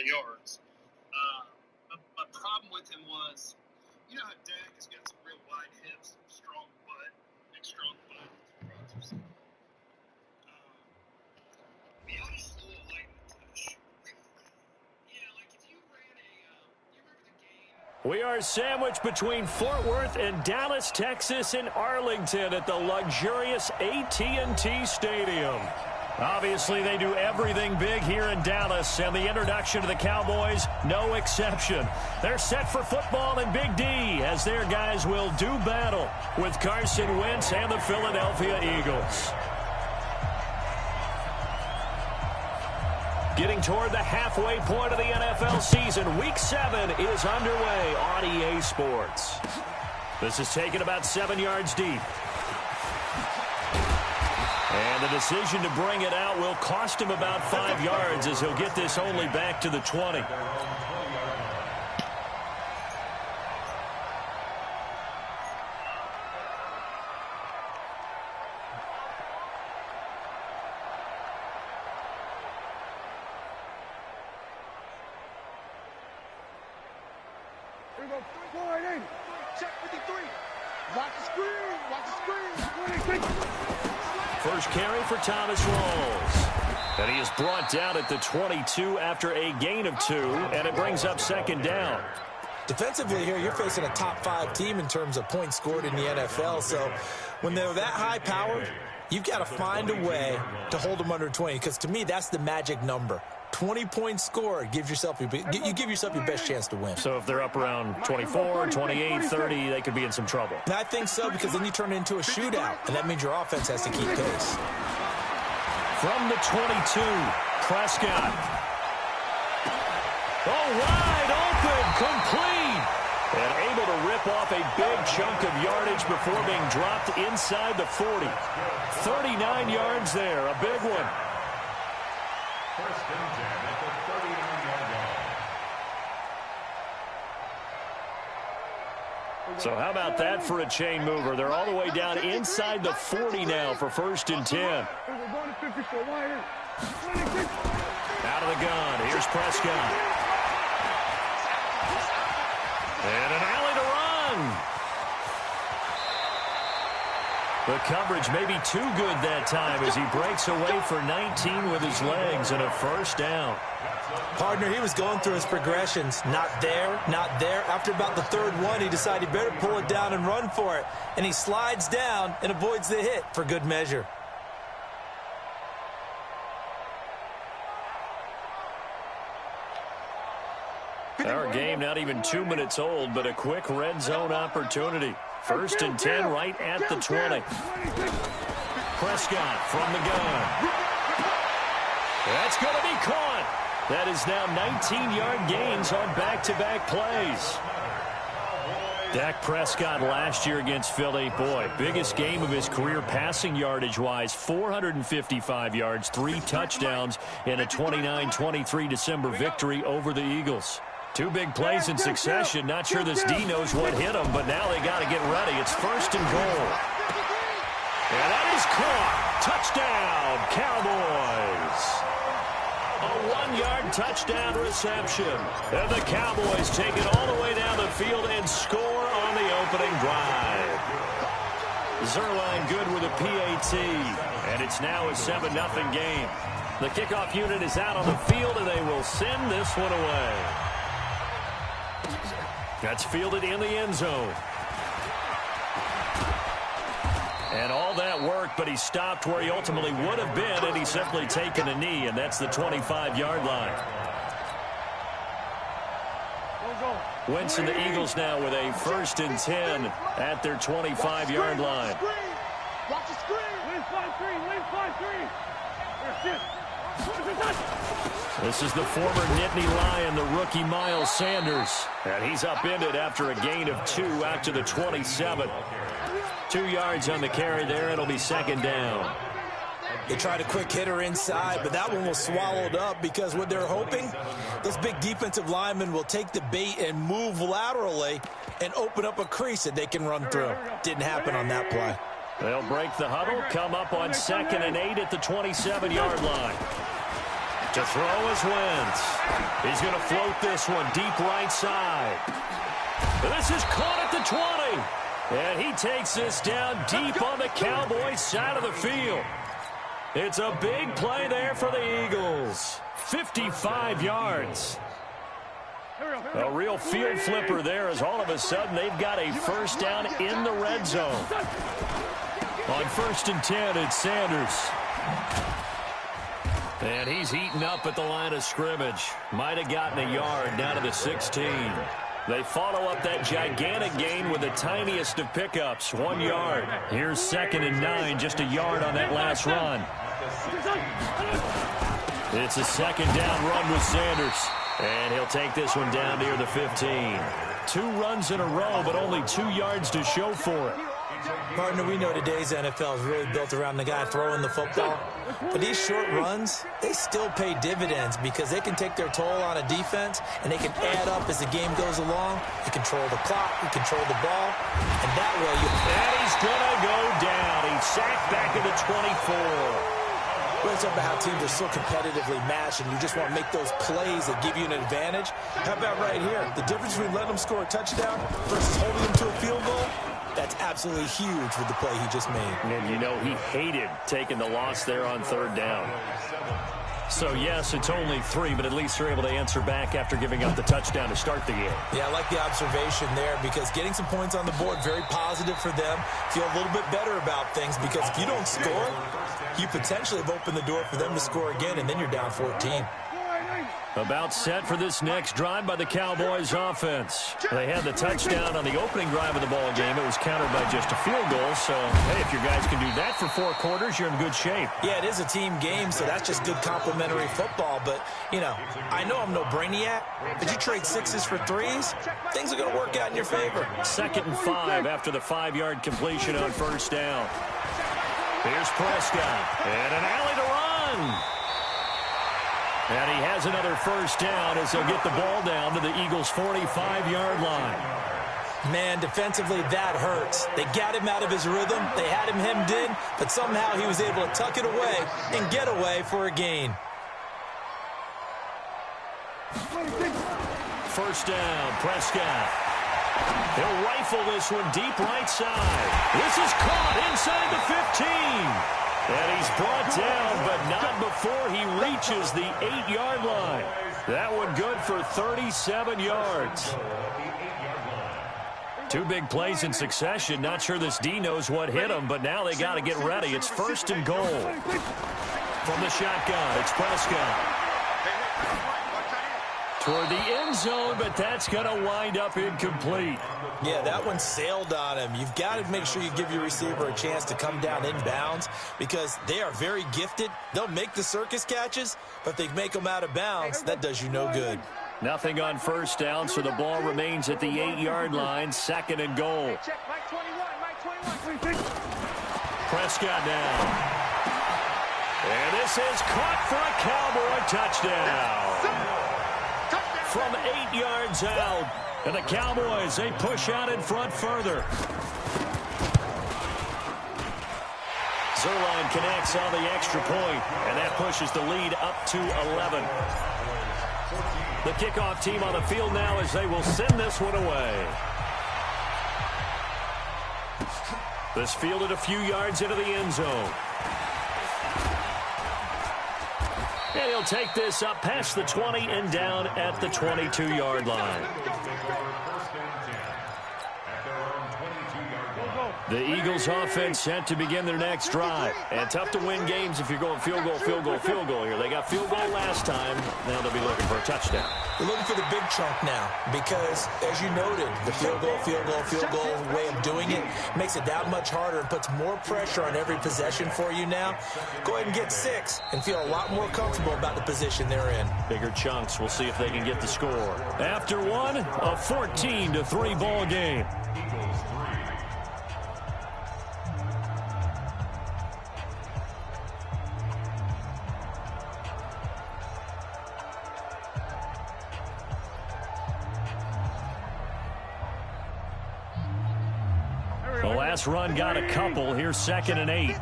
of yards. My problem with him was, you know how Dak has got some real wide hips, strong butt, big strong butt. He almost a little light in the touch. Yeah, like if you ran you remember the game? We are sandwiched between Fort Worth and Dallas, Texas, and Arlington at the luxurious AT&T Stadium. Obviously, they do everything big here in Dallas, and the introduction to the Cowboys, no exception. They're set for football in Big D, as their guys will do battle with Carson Wentz and the Philadelphia Eagles. Getting toward the halfway point of the NFL season, Week 7 is underway on EA Sports. This is taken about 7 yards deep. And the decision to bring it out will cost him about 5 yards, as he'll get this only back to the 20. Check 53. Watch the screen. Watch the screen. First carry for Thomas Rawls. And he is brought down at the 22 after a gain of 2, and it brings up second down. Defensively here, you're facing a top-5 team in terms of points scored in the NFL. So when they're that high-powered, you've got to find a way to hold them under 20, because to me, that's the magic number. 20 points scored, you give yourself your best chance to win. So if they're up around 24, 28, 30, they could be in some trouble. And I think so, because then you turn it into a shootout, and that means your offense has to keep pace. From the 22, Prescott. Oh, wide open, complete. And able to rip off a big chunk of yardage before being dropped inside the 40. 39 yards there, a big one. First and 10 at the 39-yard line. So how about that for a chain mover? They're all the way down inside the 40 now for first and 10. Out of the gun, here's Prescott. And an alley to run. The coverage may be too good that time as he breaks away for 19 with his legs and a first down. Partner, he was going through his progressions. Not there, not there. After about the third one, he decided he better pull it down and run for it. And he slides down and avoids the hit for good measure. Our game not even 2 minutes old, but a quick red zone opportunity. First and 10 right at the 20. Prescott from the gun. That's going to be caught. That is now 19-yard gains on back-to-back plays. Dak Prescott last year against Philly, boy, biggest game of his career passing yardage-wise, 455 yards, 3 touchdowns in a 29-23 December victory over the Eagles. 2 big plays in succession. Not sure this D knows what hit him, but now they got to get ready. It's first and goal. And that is caught. Touchdown, Cowboys. A 1-yard touchdown reception. And the Cowboys take it all the way down the field and score on the opening drive. Zerline good with a PAT. And it's now a 7-0 game. The kickoff unit is out on the field, and they will send this one away. That's fielded in the end zone. And all that work, but he stopped where he ultimately would have been, and he's simply taken a knee, and that's the 25-yard line. Wentz and the Eagles now with a first and 10 at their 25-yard line. Watch the screen. Win 5-3. Win 5-3. This is the former Nittany Lion, the rookie Miles Sanders. And he's upended after a gain of 2 out to the 27. 2 yards on the carry there. It'll be second down. They tried a quick hitter inside, but that one was swallowed up because what they're hoping, those big defensive linemen will take the bait and move laterally and open up a crease that they can run through. Didn't happen on that play. They'll break the huddle, come up on 2nd and 8 at the 27-yard line. To throw is Wentz. He's going to float this one deep right side. And this is caught at the 20. And he takes this down deep on the Cowboys side of the field. It's a big play there for the Eagles. 55 yards. A real field flipper there as all of a sudden they've got a first down in the red zone. On 1st and 10, it's Sanders. And he's heating up at the line of scrimmage. Might have gotten a yard down to the 16. They follow up that gigantic gain with the tiniest of pickups, 1 yard. Here's 2nd and 9, just a yard on that last run. It's a 2nd down run with Sanders. And he'll take this one down near the 15. 2 runs in a row, but only 2 yards to show for it. Partner, we know today's NFL is really built around the guy throwing the football. But these short runs, they still pay dividends because they can take their toll on a defense, and they can add up as the game goes along. You control the clock, you control the ball, and that way you... And he's going to go down. He's sacked back at the 24. We're talking about how teams are so competitively matched, and you just want to make those plays that give you an advantage. How about right here? The difference between letting them score a touchdown versus holding them to a field goal, that's absolutely huge with the play he just made. And you know he hated taking the loss there on 3rd down. So, yes, it's only 3, but at least they're able to answer back after giving up the touchdown to start the game. Yeah, I like the observation there because getting some points on the board, very positive for them. Feel a little bit better about things because if you don't score, you potentially have opened the door for them to score again, and then you're down 14. About set for this next drive by the Cowboys offense. They had the touchdown on the opening drive of the ball game. It was countered by just a field goal. So, hey, if your guys can do that for 4 quarters, you're in good shape. Yeah, it is a team game, so that's just good complimentary football. But, you know, I know I'm no brainiac, but you trade 6s for 3s, things are going to work out in your favor. 2nd and 5 after the 5-yard completion on 1st down. Here's Prescott, and an alley to run. And he has another 1st down as they'll get the ball down to the Eagles' 45-yard line. Man, defensively, that hurts. They got him out of his rhythm. They had him hemmed in, but somehow he was able to tuck it away and get away for a gain. 1st down, Prescott. He'll rifle this one deep right side. This is caught inside the 15. And he's brought down, but not before he reaches the 8-yard line. That one good for 37 yards. 2 big plays in succession. Not sure this D knows what hit him, but now they got to get ready. It's 1st and goal. From the shotgun, it's Prescott. Toward the end zone, but that's going to wind up incomplete. Yeah, that one sailed on him. You've got to make sure you give your receiver a chance to come down inbounds because they are very gifted. They'll make the circus catches, but if they make them out of bounds, that does you no good. Nothing on 1st down, so the ball remains at the 8-yard line, 2nd and goal. Prescott down. And this is caught for a Cowboy touchdown. From 8 yards out. And the Cowboys, they push out in front further. Zerline connects on the extra point, and that pushes the lead up to 11. The kickoff team on the field now as they will send this one away. This fielded a few yards into the end zone. And he'll take this up past the 20 and down at the 22-yard line. The Eagles offense set to begin their next drive. And tough to win games if you're going field goal, field goal, field goal here. They got field goal last time. Now they'll be looking for a touchdown. They're looking for the big chunk now because, as you noted, the field goal way of doing it makes it that much harder and puts more pressure on every possession for you now. Go ahead and get 6 and feel a lot more comfortable about the position they're in. Bigger chunks. We'll see if they can get the score. After one, a 14-3 ball game. The last run got a couple. Here's 2nd and 8.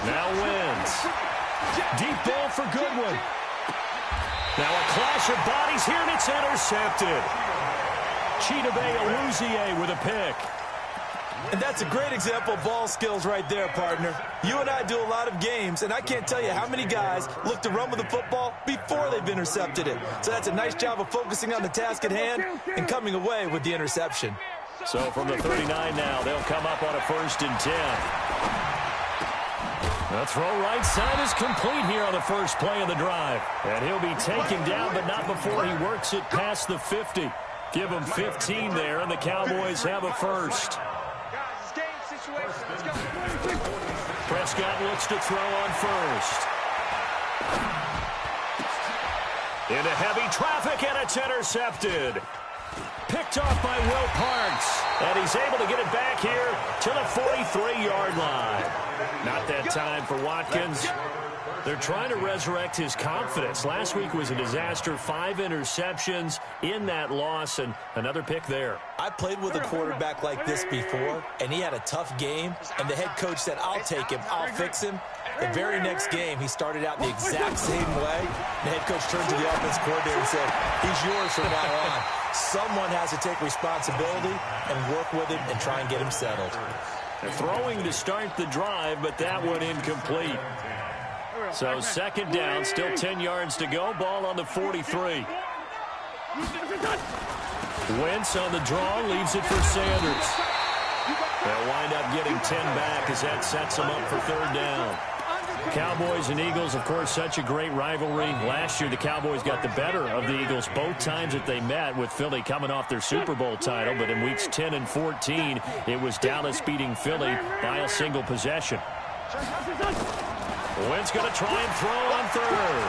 Now wins. Deep ball for Goodwin. Now a clash of bodies here, and it's intercepted. Chidobe Awuzie with a pick. And that's a great example of ball skills right there, partner. You and I do a lot of games, and I can't tell you how many guys look to run with the football before they've intercepted it. So that's a nice job of focusing on the task at hand and coming away with the interception. So from the 39 now, they'll come up on a 1st and 10. The throw right side is complete here on the first play of the drive. And he'll be taken down, but not before he works it past the 50. Give him 15 there, and the Cowboys have a first. Prescott looks to throw on first. Into heavy traffic, and it's intercepted. Picked off by Will Parks, and he's able to get it back here to the 43-yard line. Not that time for Watkins. They're trying to resurrect his confidence. Last week was a disaster. 5 interceptions in that loss, and another pick there. I played with a quarterback like this before, and he had a tough game, and the head coach said, I'll take him, I'll fix him. The very next game, he started out the exact same way. The head coach turned to the offense coordinator and said, he's yours from now on. Someone has to take responsibility and work with him and try and get him settled. They're throwing to start the drive, but that one incomplete. So 2nd down, still 10 yards to go. Ball on the 43. Wentz on the draw, leaves it for Sanders. They'll wind up getting 10 back as that sets them up for 3rd down. Cowboys and Eagles, of course, such a great rivalry. Last year, the Cowboys got the better of the Eagles both times that they met, with Philly coming off their Super Bowl title. But in weeks 10 and 14, it was Dallas beating Philly by a single possession. Wentz going to try and throw on 3rd.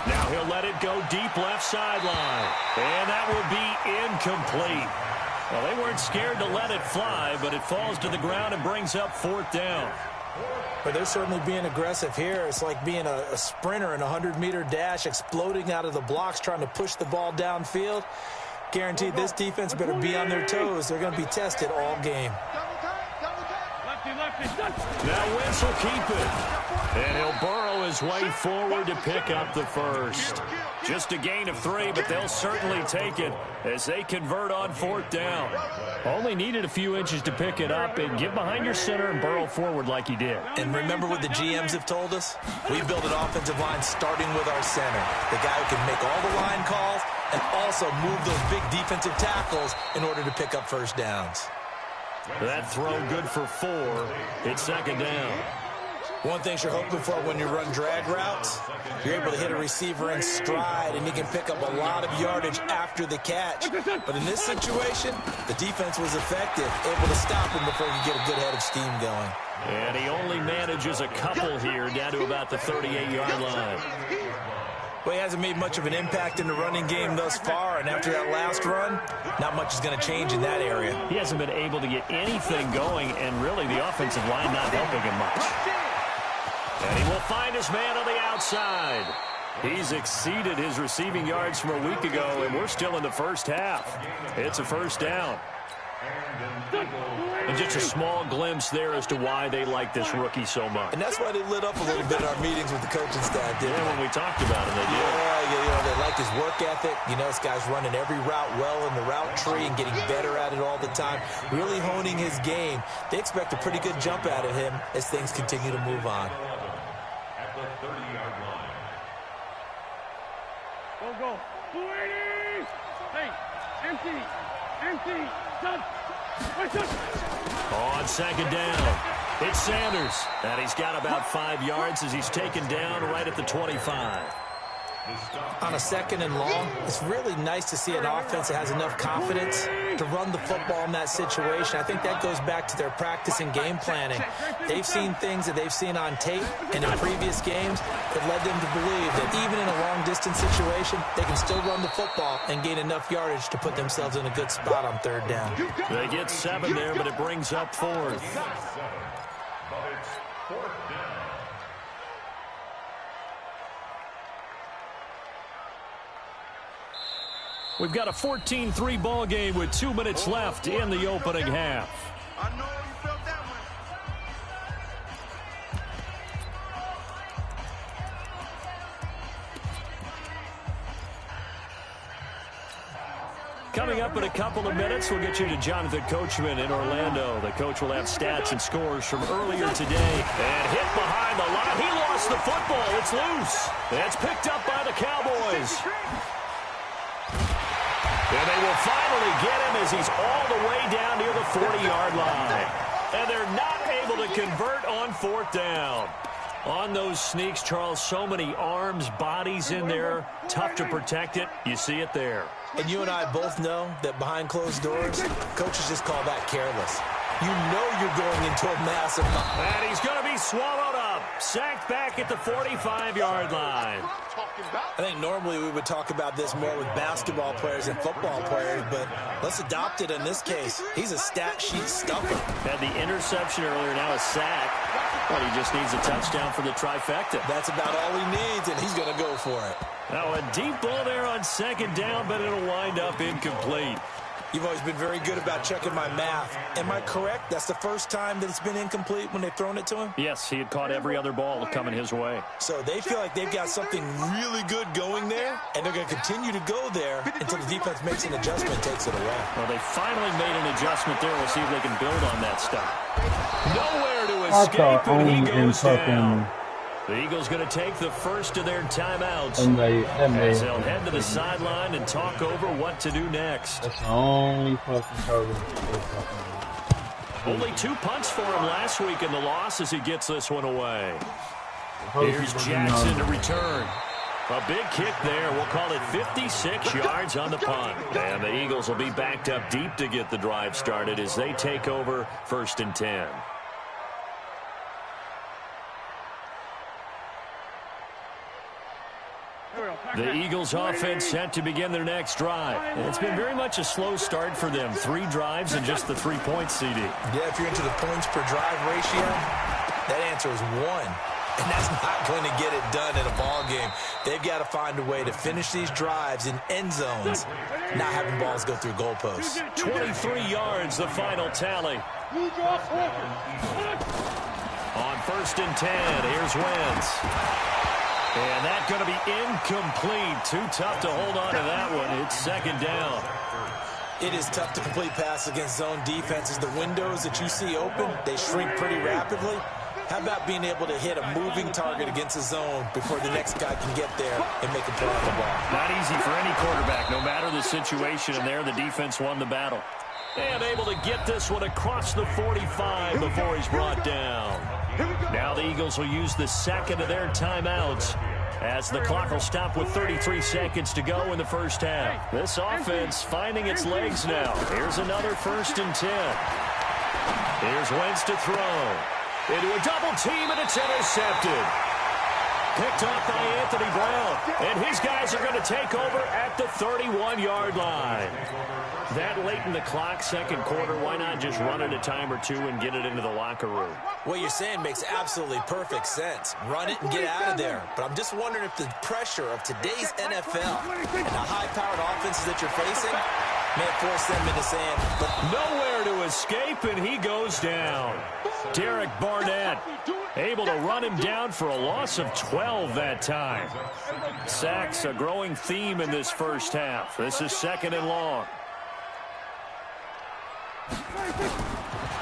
Now he'll let it go deep left sideline. And that will be incomplete. Well, they weren't scared to let it fly, but it falls to the ground and brings up 4th down. But they're certainly being aggressive here. It's like being a sprinter in a 100-meter dash, exploding out of the blocks, trying to push the ball downfield. Guaranteed this defense better be on their toes. They're going to be tested all game. Now Wentz will keep it. And he'll burrow his way forward to pick up the first. Just a gain of 3, but they'll certainly take it as they convert on 4th down. Only needed a few inches to pick it up, and get behind your center and burrow forward like he did. And remember what the GMs have told us? We build an offensive line starting with our center. The guy who can make all the line calls and also move those big defensive tackles in order to pick up first downs. That throw good for 4. It's 2nd down. One thing you're hoping for when you run drag routes, you're able to hit a receiver in stride, and he can pick up a lot of yardage after the catch. But in this situation, the defense was effective, able to stop him before he could get a good head of steam going. And he only manages a couple here, down to about the 38-yard line. Well, he hasn't made much of an impact in the running game thus far, and after that last run, not much is going to change in that area. He hasn't been able to get anything going, and really the offensive line not helping him much. And he will find his man on the outside. He's exceeded his receiving yards from a week ago, and we're still in the first half. It's a 1st down. And just a small glimpse there as to why they like this rookie so much. And that's why they lit up a little bit in our meetings with the coaching staff, didn't they? When we talked about him, they did. Yeah, they like his work ethic. You know, this guy's running every route well in the route tree and getting better at it all the time, really honing his game. They expect a pretty good jump out of him as things continue to move on. At the 30-yard line. Go. 280. Hey, empty. Done. On 2nd down, it's Sanders. And he's got about 5 yards as he's taken down right at the 25. On a 2nd and long, it's really nice to see an offense that has enough confidence to run the football in that situation. I think that goes back to their practice and game planning. They've seen things that they've seen on tape and in previous games that led them to believe that even in a long-distance situation, they can still run the football and gain enough yardage to put themselves in a good spot on 3rd down. They get 7 there, but it brings up 4th. But it's 4th down. We've got a 14-3 ball game with 2 minutes left in the opening half. I know you felt that one. Coming up in a couple of minutes, we'll get you to Jonathan Coachman in Orlando. The coach will have stats and scores from earlier today. And hit behind the line. He lost the football. It's loose. It's picked up by the Cowboys. And they will finally get him as he's all the way down near the 40-yard line. And they're not able to convert on 4th down. On those sneaks, Charles, so many arms, bodies in there. Tough to protect it. You see it there. And you and I both know that behind closed doors, coaches just call that careless. You know you're going into a massive... And he's going to be swallowed up. Sacked back at the 45-yard line. I think normally we would talk about this more with basketball players and football players, but let's adopt it in this case. He's a stat sheet stuffer. Had the interception earlier, now a sack. But he just needs a touchdown for the trifecta. That's about all he needs, and he's going to go for it. Now a deep ball there on 2nd down, but it'll wind up incomplete. You've always been very good about checking my math. Am I correct? That's the first time that it's been incomplete when they've thrown it to him? Yes, he had caught every other ball coming his way. So they feel like they've got something really good going there, and they're going to continue to go there until the defense makes an adjustment and takes it away. Well, they finally made an adjustment there. We'll see if they can build on that stuff. Nowhere to escape, and he goes down. The Eagles going to take the first of their timeouts as they'll head to the sideline and talk over what to do next. That's the only fucking target. Only 2 punts for him last week in the loss as he gets this one away. Here's Jackson to return. A big kick there. We'll call it 56 yards on the punt. And the Eagles will be backed up deep to get the drive started as they take over 1st and 10. The Eagles offense set to begin their next drive. It's been very much a slow start for them. 3 drives and just the 3 points, CD. Yeah, if you're into the points per drive ratio, that answer is 1. And that's not going to get it done in a ball game. They've got to find a way to finish these drives in end zones, not having balls go through goalposts. 23 yards, the final tally. On 1st and 10, here's Wentz. And that's going to be incomplete. Too tough to hold on to that one. It's 2nd down. It is tough to complete passes against zone defenses. The windows that you see open, they shrink pretty rapidly. How about being able to hit a moving target against a zone before the next guy can get there and make a play on the ball? Not easy for any quarterback, no matter the situation. And there, the defense won the battle. And able to get this one across the 45 before he's brought down. Now the Eagles will use the 2nd of their timeouts as the clock will stop with 33 seconds to go in the first half. This offense finding its legs now. Here's another 1st and 10. Here's Wentz to throw. Into a double team, and it's intercepted. Picked off by Anthony Brown. And his guys are going to take over at the 31-yard line. That late in the clock, 2nd quarter, why not just run it a time or 2 and get it into the locker room? What you're saying makes absolutely perfect sense. Run it and get out of there. But I'm just wondering if the pressure of today's NFL and the high-powered offenses that you're facing may force them into saying, nowhere to escape, and he goes down. Derek Barnett able to run him down for a loss of 12 that time. Sacks a growing theme in this first half. This is 2nd and long.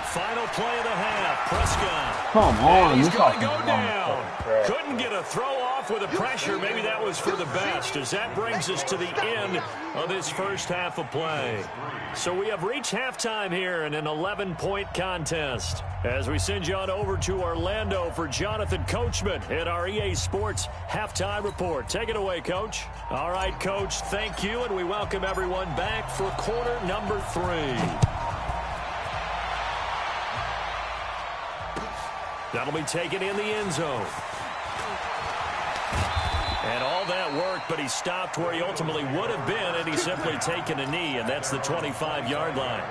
Final play of the half. Prescott. Come on. He's going to go down. Couldn't get a throw off with the pressure. Maybe that was for the best, as that brings us to the end of this first half of play. So we have reached halftime here in an 11-point contest. As we send you on over to Orlando for Jonathan Coachman at our EA Sports Halftime Report. Take it away, Coach. All right, Coach, thank you, and we welcome everyone back for quarter number 3. That'll be taken in the end zone. And all that work, but he stopped where he ultimately would have been, and he's simply taken a knee, and that's the 25-yard line.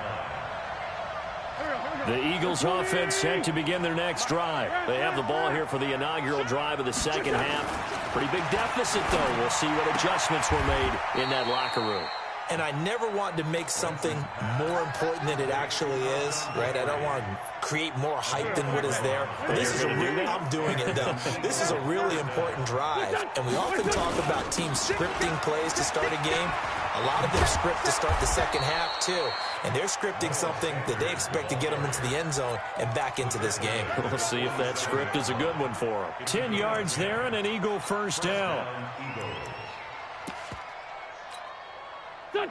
The Eagles offense set to begin their next drive. They have the ball here for the inaugural drive of the second half. Pretty big deficit, though. We'll see what adjustments were made in that locker room. and I never want to make something more important than it actually is, right? I don't want to create more hype than what is there. But this is I'm doing it, though. This is a really important drive, and we often talk about teams scripting plays to start a game. A lot of them script to start the second half, too. And they're scripting something that they expect to get them into the end zone and back into this game. We'll see if that script is a good one for them. 10 yards there and an Eagle first down.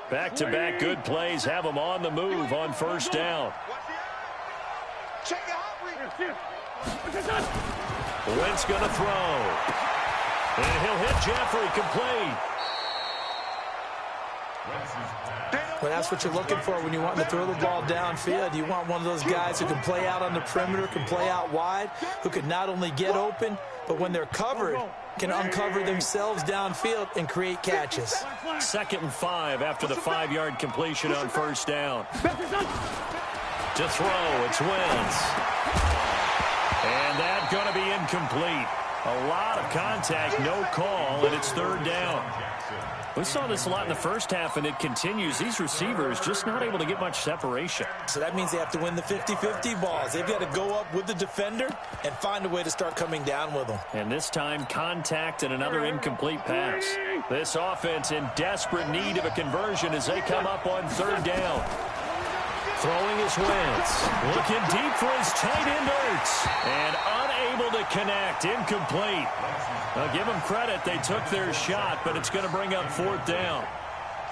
Back-to-back good plays have them on the move on first down. Wentz going to throw. And he'll hit Jeffrey complete. Well, that's what you're looking for when you want to throw the ball downfield. You want one of those guys who can play out on the perimeter, can play out wide, who can not only get open, but when they're covered, can uncover themselves downfield and create catches. 2nd and 5 after the 5-yard completion on first down. To throw, it's Wentz. And that's going to be incomplete. A lot of contact, no call, and it's 3rd down. We saw this a lot in the first half, and it continues. These receivers just not able to get much separation. So that means they have to win the 50-50 balls. They've got to go up with the defender and find a way to start coming down with them. And this time, contact and another incomplete pass. This offense in desperate need of a conversion as they come up on 3rd down. Throwing his Wentz. Looking deep for his tight end Ertz. And unable to connect. Incomplete. Now give them credit. They took their shot, but it's going to bring up 4th down.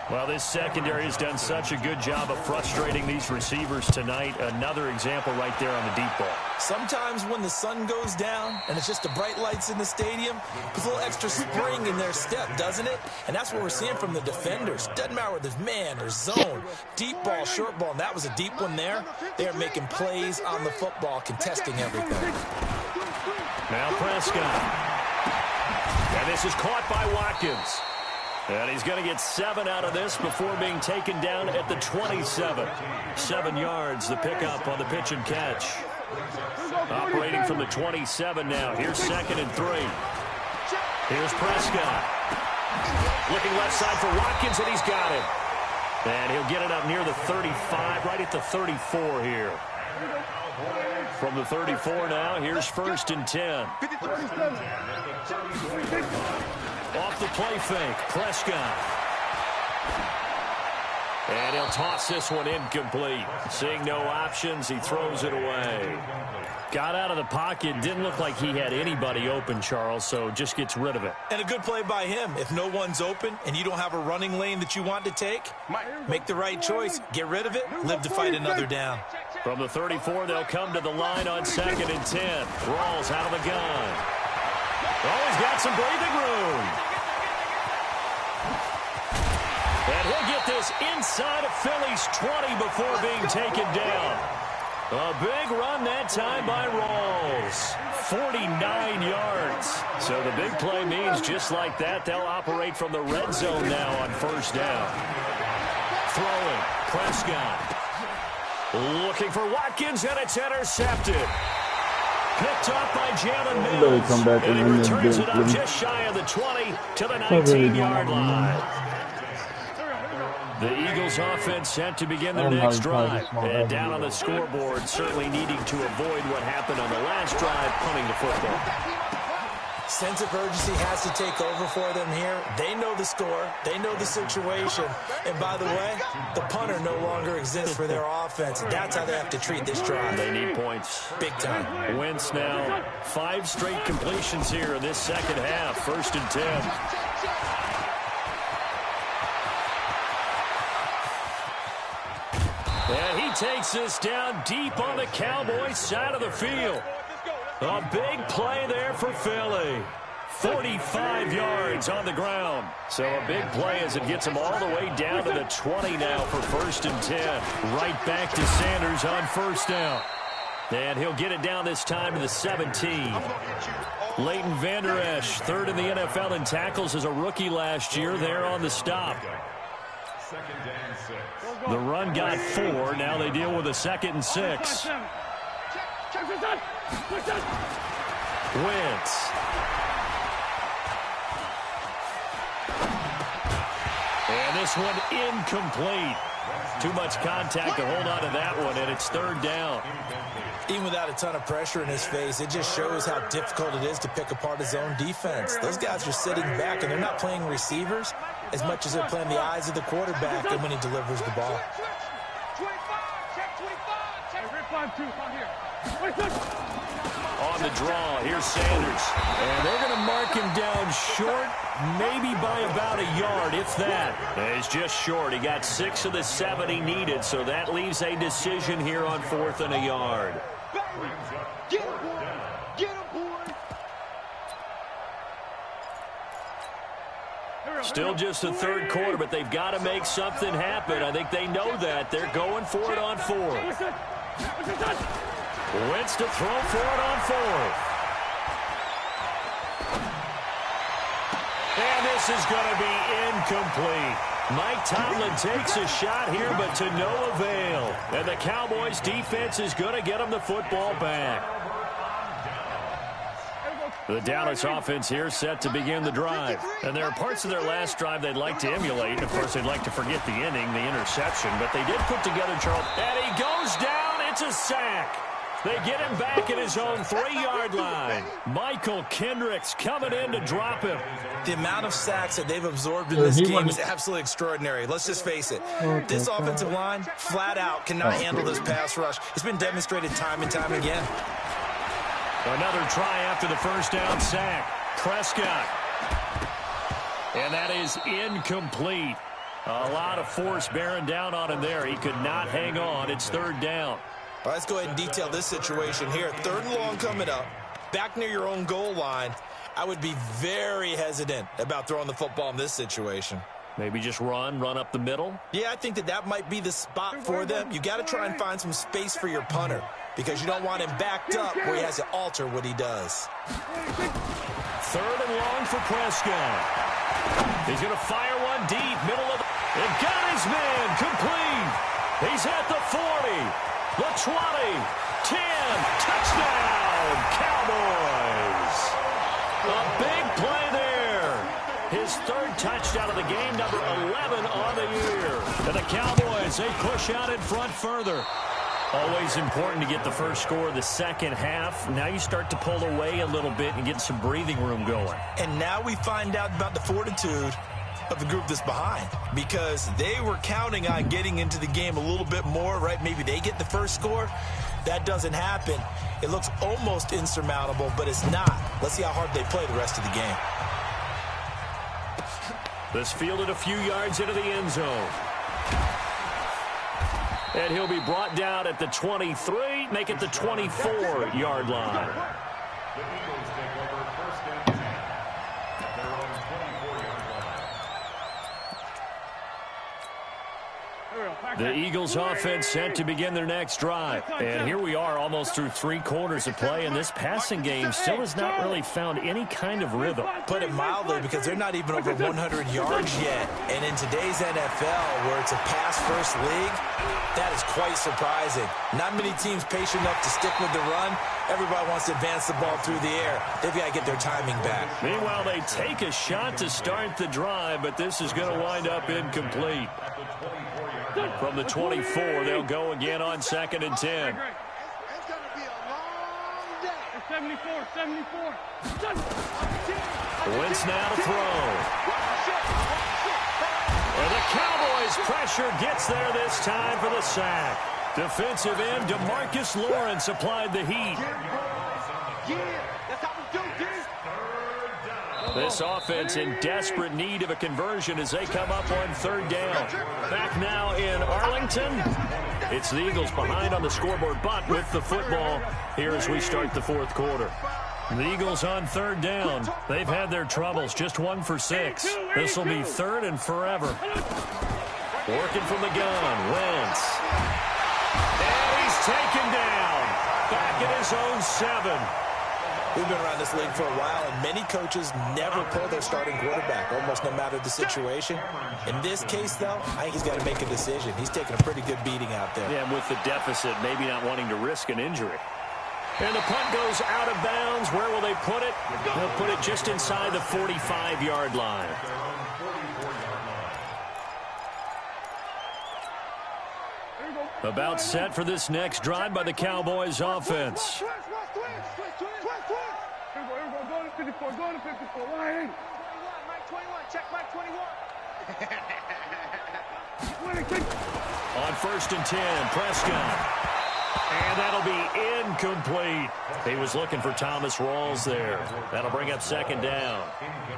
Well, this secondary has done such a good job of frustrating these receivers tonight. Another example right there on the deep ball. Sometimes when the sun goes down and it's just the bright lights in the stadium, there's a little extra spring in their step, doesn't it? And that's what we're seeing from the defenders. Doesn't matter whether it's man or zone, deep ball, short ball, and that was a deep one there. They're making plays on the football, contesting everything. Now Prescott. And this is caught by Watkins. And he's going to get 7 out of this before being taken down at the 27. 7 yards, the pickup on the pitch and catch. Operating from the 27 now. Here's 2nd and 3. Here's Prescott. Looking left side for Watkins, and he's got him. And he'll get it up near the 35, right at the 34 here. From the 34 now, here's 1st and 10. Off the play fake, Prescott. And he'll toss this one incomplete. Seeing no options, he throws it away. Got out of the pocket, didn't look like he had anybody open, Charles, so just gets rid of it. And a good play by him. If no one's open and you don't have a running lane that you want to take, make the right choice. Get rid of it, live to fight another down. From the 34, they'll come to the line on 2nd and 10. Rawls out of the gun. Oh, he's got some breathing room. And he'll get this inside of Philly's 20 before being taken down. A big run that time by Rawls. 49 yards. So the big play means just like that, they'll operate from the red zone now on 1st down. Throwing, Prescott. Looking for Watkins, and it's intercepted. Picked up by Jalen Mills. And he returns it up just shy of the 20 to the 19-yard line. The Eagles offense set to begin their next drive. And down on the scoreboard, certainly needing to avoid what happened on the last drive, punting the football. Sense of urgency has to take over for them here. They know the score. They know the situation. And by the way, the punter no longer exists for their offense. That's how they have to treat this drive. They need points. Big time. Wentz now 5 straight completions here in this second half. 1st and 10. And he takes this down deep on the Cowboys side of the field. A big play there for Philly. 45 yards on the ground. So a big play as it gets him all the way down to the 20 now for 1st and 10. Right back to Sanders on 1st down. And he'll get it down this time to the 17. Leighton Vander Esch, 3rd in the NFL in tackles as a rookie last year, there on the stop. The run got 4. Now they deal with a 2nd and 6. Wentz. And this one incomplete. Too much contact to hold on to that one, and it's third down. Even without a ton of pressure in his face, it just shows how difficult it is to pick apart his own defense. Those guys are sitting back, and they're not playing receivers as much as they're playing the eyes of the quarterback and when he delivers the ball. 25, check 25, check. Red 5-2, out here. On the draw, here's Sanders. And they're going to mark him down short, maybe by about a yard, if that. And he's just short. He got 6 of the 7 he needed, so that leaves a decision here on 4th and a yard. Get him, boy. Get him, boy. Still just the third quarter, but they've got to make something happen. I think they know that. They're going for it on 4th. Wentz to throw for it on 4th. And this is going to be incomplete. Mike Tomlin takes a shot here, but to no avail. And the Cowboys defense is going to get him the football back. The Dallas offense here set to begin the drive. And there are parts of their last drive they'd like to emulate. And, of course, they'd like to forget the inning, the interception. But they did put together, Charles. And he goes down. It's a sack. They get him back at his own 3-yard line. Michael Kendricks coming in to drop him. The amount of sacks that they've absorbed in this game is absolutely extraordinary. Let's just face it. This offensive line, flat out, cannot handle this pass rush. It's been demonstrated time and time again. Another try after the first down sack. Prescott. And that is incomplete. A lot of force bearing down on him there. He could not hang on. It's third down. All right, let's go ahead and detail this situation here. 3rd and long coming up. Back near your own goal line. I would be very hesitant about throwing the football in this situation. Maybe just run up the middle? Yeah, I think that might be the spot for them. You got to try and find some space for your punter because you don't want him backed up where he has to alter what he does. 3rd and long for Prescott. He's going to fire one deep, middle of the... It got his man complete. He's at the 40. The 20, 10, touchdown, Cowboys. A big play there. His 3rd touchdown of the game, number 11 on the year. And the Cowboys, they push out in front further. Always important to get the first score of the second half. Now you start to pull away a little bit and get some breathing room going. And now we find out about the fortitude of the group that's behind because they were counting on getting into the game a little bit more, right? Maybe they get the first score. That doesn't happen. It looks almost insurmountable, but it's not. Let's see how hard they play the rest of the game. This fielded a few yards into the end zone. And he'll be brought down at the 23, make it the 24-yard line. The Eagles take over 1st and 10 at their own 24-yard line. The Eagles offense set to begin their next drive. And here we are almost through 3 quarters of play, and this passing game still has not really found any kind of rhythm. Put it mildly, because they're not even over 100 yards yet. And in today's NFL, where it's a pass-first league, that is quite surprising. Not many teams patient enough to stick with the run. Everybody wants to advance the ball through the air. They've got to get their timing back. Meanwhile, they take a shot to start the drive, but this is going to wind up incomplete. From the 24, they'll go again on 2nd and 10. It's going to be a long day. 74. Wentz now to throw. And the Cowboys pressure gets there this time for the sack. Defensive end DeMarcus Lawrence applied the heat. Yeah, that's how we do, dude. This offense in desperate need of a conversion as they come up on 3rd down. Back now in Arlington. It's the Eagles behind on the scoreboard, but with the football here as we start the 4th quarter. The Eagles on 3rd down. They've had their troubles, just 1 for 6. This will be 3rd and forever. Working from the gun, Wentz. And he's taken down. Back at his own 7. We've been around this league for a while, and many coaches never pull their starting quarterback, almost no matter the situation. In this case, though, I think he's got to make a decision. He's taking a pretty good beating out there. Yeah, with the deficit, maybe not wanting to risk an injury. And the punt goes out of bounds. Where will they put it? They'll put it just inside the 45-yard line. About set for this next drive by the Cowboys offense. Go to 54, go to 54, line. 21, Mike 21, check Mike 21. On 1st and 10, Prescott. And that'll be incomplete. He was looking for Thomas Rawls there. That'll bring up 2nd down.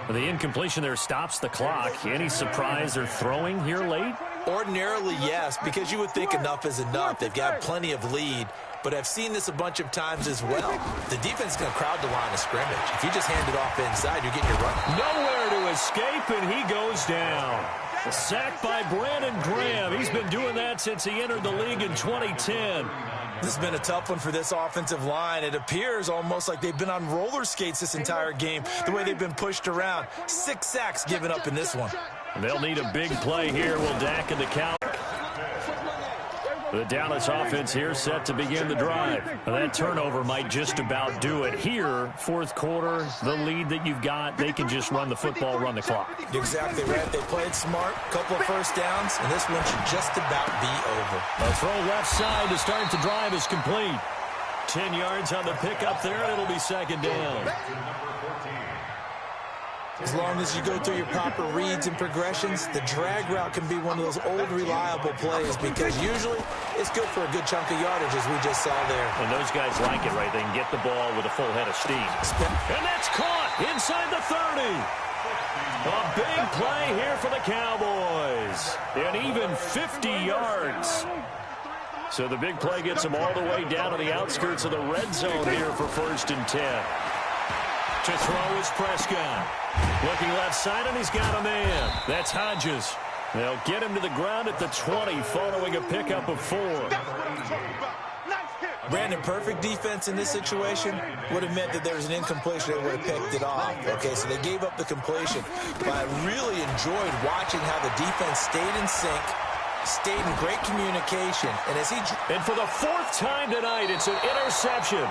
The incompletion there stops the clock. Any surprise they're throwing here late? Ordinarily, yes, because you would think enough is enough. They've got plenty of lead. But I've seen this a bunch of times as well. The defense is going to crowd the line of scrimmage. If you just hand it off inside, you're getting your run. Nowhere to escape, and he goes down. A sack by Brandon Graham. He's been doing that since he entered the league in 2010. This has been a tough one for this offensive line. It appears almost like they've been on roller skates this entire game, the way they've been pushed around. 6 sacks given up in this one. They'll need a big play here. Will Dak and the Cowboys. The Dallas offense here set to begin the drive. That turnover might just about do it. Here, 4th quarter, the lead that you've got, they can just run the football, run the clock. Exactly right. They played smart, couple of first downs, and this one should just about be over. A throw left side to start the drive is complete. 10 yards on the pickup there, and it'll be 2nd down. As long as you go through your proper reads and progressions, the drag route can be one of those old reliable plays because usually it's good for a good chunk of yardage, as we just saw there. And those guys like it, right? They can get the ball with a full head of steam. And that's caught inside the 30. A big play here for the Cowboys. And even 50 yards. So the big play gets them all the way down to the outskirts of the red zone here for 1st and 10. To throw is Prescott. Looking left side, and he's got a man. That's Hodges. They'll get him to the ground at the 20 following a pickup of 4. Brandon, perfect defense in this situation would have meant that there was an incompletion. They would have picked it off. Okay, so they gave up the completion. But I really enjoyed watching how the defense stayed in sync, stayed in great communication. And for the 4th time tonight, it's an interception.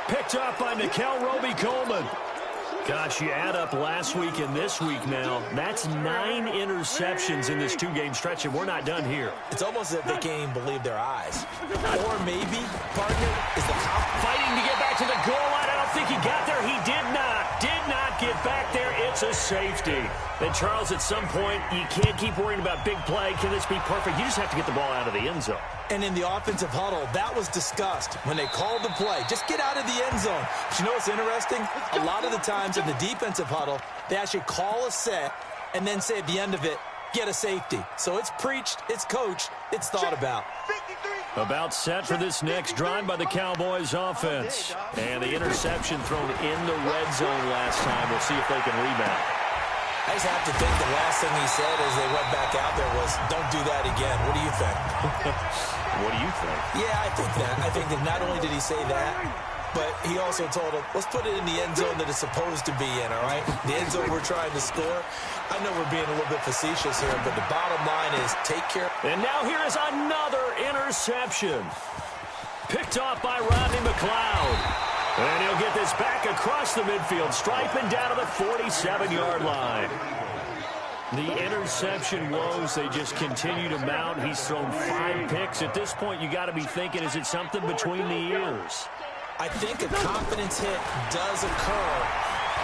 Picked up by Nikel Roby-Coleman. Gosh, you add up last week and this week now, that's 9 interceptions in this 2-game stretch, and we're not done here. It's almost as if they can't even believe their eyes. Or maybe, partner, is the fighting to get back to the goal line. I don't think he got there. He did not get back there. It's a safety. And, Charles, at some point, you can't keep worrying about big play. Can this be perfect? You just have to get the ball out of the end zone. And in the offensive huddle, that was discussed when they called the play. Just get out of the end zone. But you know what's interesting? A lot of the times in the defensive huddle, they actually call a set and then say at the end of it, get a safety. So it's preached, it's coached, it's thought about. About set for this next drive by the Cowboys offense. And the interception thrown in the red zone last time. We'll see if they can rebound. I just have to think the last thing he said as they went back out there was, don't do that again. What do you think? What do you think? Yeah, I think that. I think that not only did he say that, but he also told him, let's put it in the end zone that it's supposed to be in, all right? The end zone we're trying to score. I know we're being a little bit facetious here, but the bottom line is take care. And now here is another interception. Picked off by Rodney McLeod. And he'll get this back across the midfield stripe and down to the 47-yard line. The interception woes, they just continue to mount. He's thrown 5 picks. At this point, you got to be thinking, is it something between the ears? I think a confidence hit does occur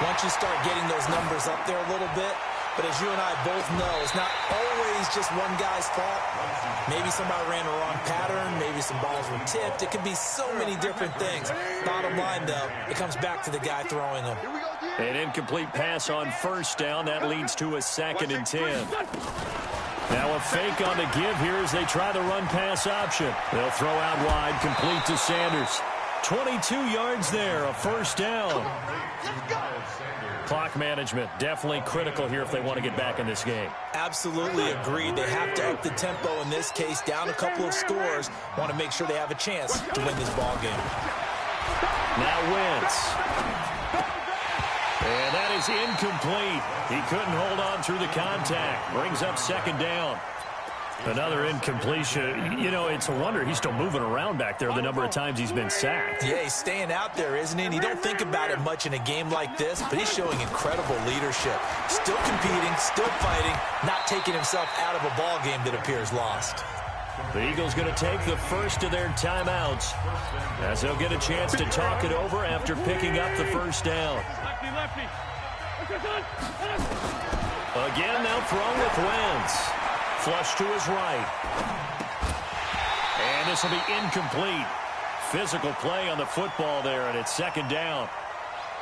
once you start getting those numbers up there a little bit. But as you and I both know, it's not always just one guy's fault. Maybe somebody ran a wrong pattern. Maybe some balls were tipped. It could be so many different things. Bottom line, though, it comes back to the guy throwing them. An incomplete pass on 1st down. That leads to a 2nd and 10. Now a fake on the give here as they try the run-pass option. They'll throw out wide, complete to Sanders. 22 yards there, a 1st down. Clock management, definitely critical here if they want to get back in this game. Absolutely agreed. They have to up the tempo in this case, down a couple of scores. Want to make sure they have a chance to win this ball game. Now Wentz. And that is incomplete. He couldn't hold on through the contact. Brings up 2nd down. Another incompletion. You know, it's a wonder he's still moving around back there the number of times he's been sacked. Yeah, he's staying out there, isn't he? And you don't think about it much in a game like this, but he's showing incredible leadership. Still competing, still fighting, not taking himself out of a ball game that appears lost. The Eagles going to take the first of their timeouts as they'll get a chance to talk it over after picking up the first down. Again, now thrown with Wentz. Flush to his right. And this will be incomplete. Physical play on the football there, and it's second down.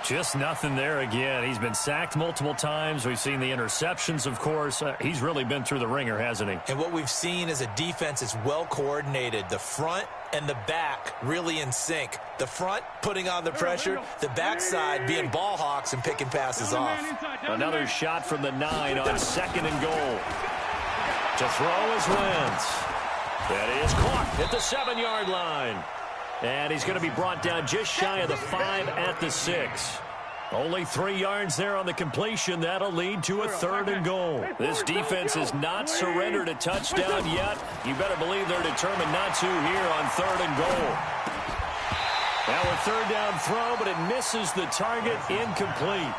Just nothing there again. He's been sacked multiple times. We've seen the interceptions, of course. He's really been through the ringer, hasn't he? And what we've seen is a defense that's well coordinated. The front and the back really in sync. The front putting on the pressure, the backside being ball hawks and picking passes off. Another shot from the 9 on second and goal. To throw is Wentz. That is caught at the 7-yard line. And he's going to be brought down just shy of the 5 at the 6. Only 3 yards there on the completion. That'll lead to a 3rd and goal. This defense has not surrendered a touchdown yet. You better believe they're determined not to here on 3rd and goal. Now a 3rd down throw, but it misses the target, incomplete.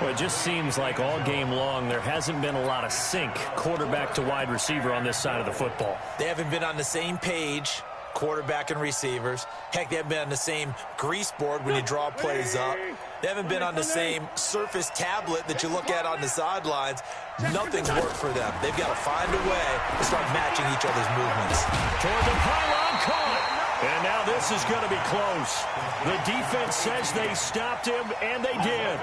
Well, it just seems like all game long there hasn't been a lot of sync quarterback to wide receiver on this side of the football. They haven't been on the same page, quarterback and receivers. Heck, they haven't been on the same grease board when you draw plays up. They haven't been on the same surface tablet that you look at on the sidelines. Nothing's worked for them. They've got to find a way to start matching each other's movements. Toward the pylon, caught. And now this is going to be close. The defense says they stopped him, and they did.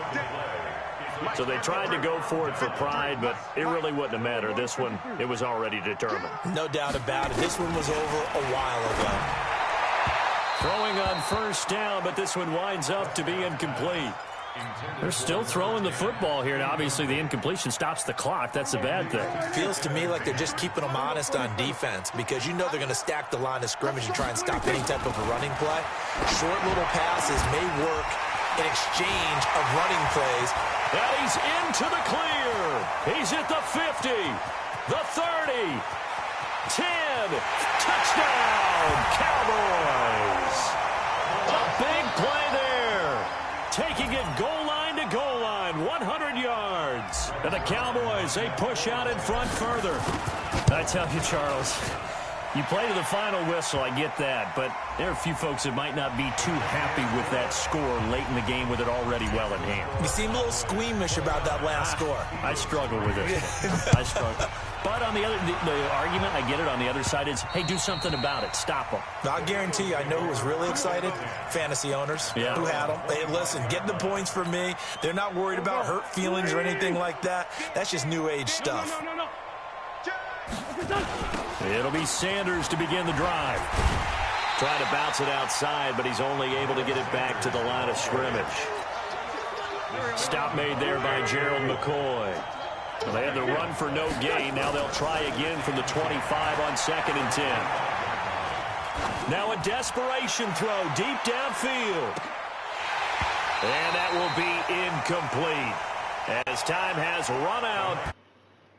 So they tried to go for it for pride, but it really wouldn't have mattered. This one, it was already determined. No doubt about it. This one was over a while ago. Throwing on first down, but this one winds up to be incomplete. They're still throwing the football here, and obviously the incompletion stops the clock. That's a bad thing. Feels to me like they're just keeping them honest on defense because you know they're going to stack the line of scrimmage and try and stop any type of a running play. Short little passes may work in exchange of running plays. And he's into the clear. He's at the 50, the 30, 10. Touchdown, Cowboys. A big play there. Taking it goal line to goal line, 100 yards. And the Cowboys, they push out in front further. I tell you, Charles, you play to the final whistle, I get that, but there are a few folks that might not be too happy with that score late in the game with it already well in hand. You seem a little squeamish about that last score. I struggle with it. I struggle. But on the other, the argument, I get it, on the other side is, hey, do something about it. Stop them. I'll guarantee you, I know who was really excited. Fantasy owners who had them. Hey, listen, get the points for me. They're not worried about hurt feelings or anything like that. That's just new age stuff. It'll be Sanders to begin the drive. Trying to bounce it outside, but he's only able to get it back to the line of scrimmage. Stop made there by Gerald McCoy. Well, they had the run for no gain. Now they'll try again from the 25 on 2nd and 10. Now a desperation throw deep downfield. And that will be incomplete as time has run out.